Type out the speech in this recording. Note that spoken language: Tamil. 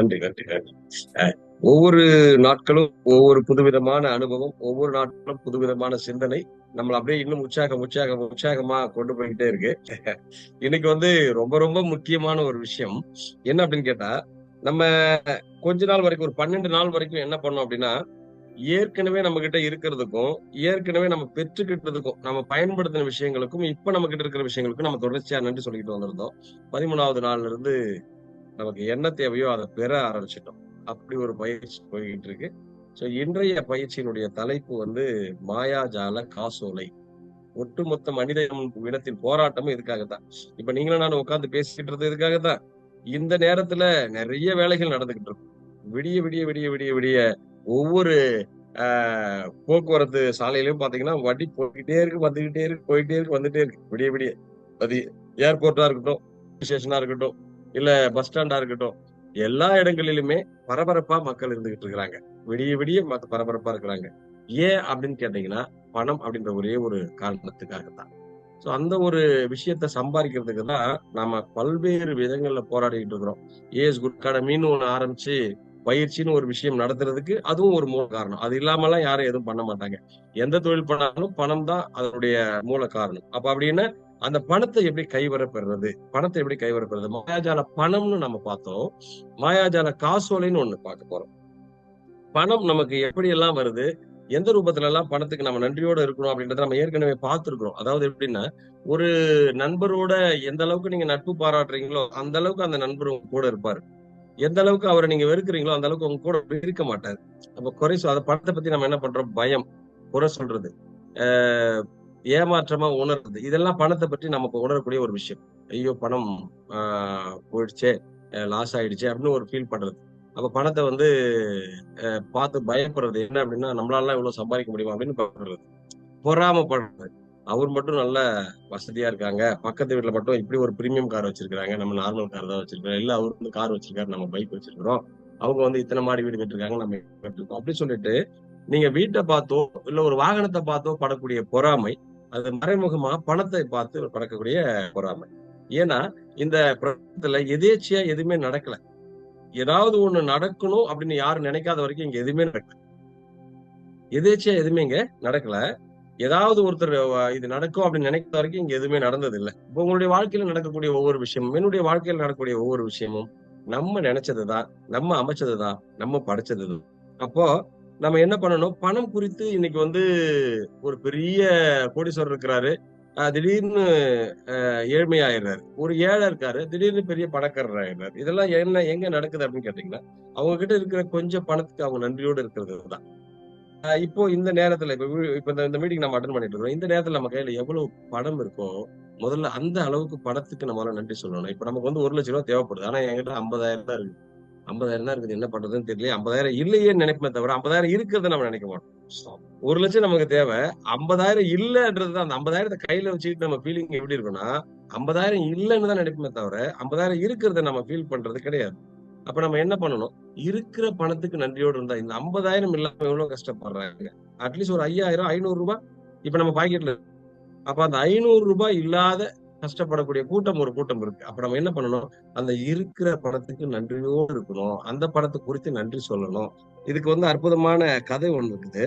நன்றி, நன்றி, நன்றி. அ ஒவ்வொரு நாட்களும் ஒவ்வொரு புதுவிதமான அனுபவம், ஒவ்வொரு நாட்களும் புதுவிதமான சிந்தனை. நம்மள அப்படியே இன்னும் உற்சாகமா கொண்டு போய்க்கிட்டே இருக்கு. இன்னைக்கு வந்து ரொம்ப ரொம்ப முக்கியமான ஒரு விஷயம். என்ன அப்படின்னு கேட்டா, நம்ம கொஞ்ச நாள் வரைக்கும் ஒரு 12 நாள் வரைக்கும் என்ன பண்ணோம் அப்படின்னா, ஏற்கனவே நம்மகிட்ட இருக்கிறதுக்கும், ஏற்கனவே நம்ம பெற்றுக்கிட்டதுக்கும், நம்ம பயன்படுத்தின விஷயங்களுக்கும், இப்ப நம்மகிட்ட இருக்கிற விஷயங்களுக்கும் நம்ம தொடர்ச்சியா நன்றி சொல்லிக்கிட்டு வந்திருந்தோம். 13வது நாள்ல இருந்து நமக்கு என்ன தேவையோ அத பெற ஆரம்பிச்சுட்டோம். அப்படி ஒரு பயிற்சி போய்க்கிட்டு இருக்கு. இன்றைய பயிற்சியினுடைய தலைப்பு வந்து மாயாஜால காசோலை. ஒட்டுமொத்த மனித இனத்தின் போராட்டமும் இதுக்காக தான். இப்ப நீங்களும் நானும் உட்கார்ந்து பேசிக்கிட்டு இருந்தது இதுக்காக தான். இந்த நேரத்துல நெறைய வேலைகள் நடந்துகிட்டு இருக்கும். விடிய, விடிய, விடிய, விடிய, விடிய ஒவ்வொரு ஆ போக்குவரத்து சாலையிலயும் பாத்தீங்கன்னா, வண்டி போய்க்கிட்டே இருக்கு, வந்துகிட்டே இருக்கு, போயிட்டே இருக்கு, வந்துட்டே இருக்கு. விடிய, விடிய. அது ஏர்போர்ட்டா இருக்கட்டும், ஸ்டேஷனா இருக்கட்டும், இல்ல பஸ் ஸ்டாண்டா இருக்கட்டும். எல்லா இடங்களிலுமே பரபரப்பா மக்கள் இருந்துகிட்டு இருக்கிறாங்க. விடிய, விடிய பரபரப்பா இருக்கிறாங்க. ஏன் அப்படின்னு கேட்டீங்கன்னா, பணம் அப்படின்ற ஒரே ஒரு காரணத்துக்காக தான். அந்த ஒரு விஷயத்த சம்பாரிக்கிறதுக்கு தான் நாம பல்வேறு விதங்கள்ல போராடிட்டு இருக்கிறோம். ஏஎஸ் குட் அகாடமின்னு ஒண்ணு ஆரம்பிச்சு, பயிற்சின்னு ஒரு விஷயம் நடத்துறதுக்கு அதுவும் ஒரு மூல காரணம். அது இல்லாமலாம் யாரும் எதுவும் பண்ண மாட்டாங்க. எந்த தொழில் பண்ணாலும் பணம் தான் அதனுடைய மூல காரணம். அப்ப அப்படின்னா, அந்த பணத்த எப்படி கைவர பெறுறது? பணத்த எப்படி கைவர பெறுறது? மாயாஜால பணம்னு நம்ம பார்த்தோம். மாயாஜால காசோலைன்னு ஒண்ணு பார்க்க போறோம். பணம் நமக்கு எப்படியெல்லாம் வருது? எந்த ரூபத்துலலாம் பணத்துக்கு நம்ம நன்றியோட இருக்கணும் அப்படின்றத நம்ம ஏற்கனவே பார்த்திருக்கிறோம். அதாவது எப்படின்னா, ஒரு நண்பரோட எந்த அளவுக்கு நீங்க நட்பு பாராட்டுறீங்களோ, அந்த அளவுக்கு அந்த நண்பர் உங்க கூட இருப்பாரு. எந்த அளவுக்கு அவர நீங்க வெறுக்கிறீங்களோ, அந்த அளவுக்கு உங்க கூட இருக்க மாட்டாரு. அப்ப அத பணத்த பத்தி நம்ம என்ன பண்றோம்? பயம், குறை சொல்றது, ஆ ஏமாற்றமா உணர்றது. இதெல்லாம் பணத்த பற்றி நமக்கு உணரக்கூடிய ஒரு விஷயம். ஐயோ! பணம் ஆ போயிடுச்சே, லாஸ் ஆயிடுச்சே அப்படின்னு ஒரு ஃபீல் பண்றது. அப்ப பணத்த வந்து பார்த்து பயப்படுறது. என்ன அப்படின்னா, நம்மளாலலாம் இவ்வளவு சம்பாதிக்க முடியுமா? அப்படின்னு பயப்படுறது. பொறாமப்படுறது. அவர் மட்டும் நல்ல வசதியா இருக்காங்க. பக்கத்து வீட்ல மட்டும் இப்படி ஒரு பிரீமியம் கார் வச்சிருக்காங்க. நம்ம நார்மல் கார் தான் வச்சிருக்கிறோம். இல்ல அவரு வந்து கார் வச்சிருக்காரு. நம்ம பைக் வச்சிருக்கிறோம். அவங்க வந்து இத்தன மாடி வீடு கட்டிருக்காங்க. நம்ம கட்டிருக்கோம். அப்படி சொல்லிட்டு, நீங்க வீட்ட பார்த்தோ, இல்ல ஒரு வாகனத்த பார்த்தோ படக்கூடிய பொறாமை, அது மறைமுகமா பணத்தை பார்த்து படக்கக்கூடிய பொறாமை. ஏன்னா, இந்த பிரபஞ்சத்துல எதேர்ச்சையா எதுவுமே நடக்கல. ஏதாவது ஒண்ணு நடக்கணும் அப்படின்னு யாரும் நினைக்காத வரைக்கும் இங்க எதுவுமே நடக்கல. எதேர்ச்சையா எதுவுமே இங்க நடக்கல. ஏதாவது ஒருத்தர் இது நடக்கும் அப்படின்னு நினைக்கிற வரைக்கும் இங்க எதுவுமே நடந்தது இல்ல. இப்ப உங்களுடைய வாழ்க்கையில நடக்கக்கூடிய ஒவ்வொரு விஷயமும், என்னுடைய வாழ்க்கையில நடக்கக்கூடிய ஒவ்வொரு விஷயமும், நம்ம நினைச்சதுதான், நம்ம அமைச்சதுதான், நம்ம படைச்சதுதான். அப்போ நம்ம என்ன பண்ணணும்? பணம் குறித்து இன்னைக்கு வந்து ஒரு பெரிய கோடீஸ்வரர் இருக்கிறாரு. திடீர்னு ஏழ்மையாயிடுறாரு. ஒரு ஏழை இருக்காரு. திடீர்னு பெரிய பணக்காரர் ஆயிடுறாரு. இதெல்லாம் எங்க நடக்குது அப்படின்னு கேட்டீங்கன்னா, அவங்க கிட்ட இருக்கிற கொஞ்சம் பணத்துக்கு அவங்க நன்றியோடு இருக்கிறது தான். இப்போ இந்த நேரத்துல இப்ப இந்த மீட்டிங் நம்ம அட்டெண்ட் பண்ணிட்டு இருக்கோம். இந்த நேரத்துல நம்ம கையில எவ்வளவு பணம் இருக்கோ, முதல்ல அந்த அளவுக்கு பணத்துக்கு நம்மால நன்றி சொல்லணும். இப்ப நமக்கு வந்து ரூ. 1,00,000 தேவைப்படுது. ஆனா என்கிட்ட 50,000 தான் இருக்கு. 50,000 தான் இருக்குது. என்ன பண்றதுன்னு தெரியலையே. 50,000 இல்லையேன்னு நினைப்போமே தவிர, 50,000 இருக்கிறத நம்ம நினைக்க மாட்டோம். 1,00,000 நமக்கு தேவை. 50,000 இல்லன்றது தான். அந்த 50,000த்த கையில வச்சுக்கிட்டு நம்ம ஃபீலிங் எப்படி இருக்கும்னா, 50,000 இல்லன்னு தான் நினைப்போமே தவிர, 50,000 இருக்கிறத நம்ம ஃபீல் பண்றது கிடையாது. அப்ப நம்ம என்ன பண்ணணும்? இருக்கிற பணத்துக்கு நன்றியோடு இருந்தா, இந்த 50,000 இல்லாம எவ்வளவு கஷ்டப்படுறாங்க. அட்லீஸ்ட் ஒரு 5,000, ரூ. 500 இப்ப நம்ம பாக்கெட்ல இருக்கு. அப்ப அந்த ரூ. 500 இல்லாத கஷ்டப்படக்கூடிய ஒரு கூட்டம் இருக்கு. அப்ப நம்ம என்ன பண்ணணும்? அந்த இருக்கிற பணத்துக்கு நன்றியோடு இருக்கணும். அந்த பணத்த குறித்து நன்றி சொல்லணும். இதுக்கு வந்து அற்புதமான கதை ஒண்ணு இருக்குது.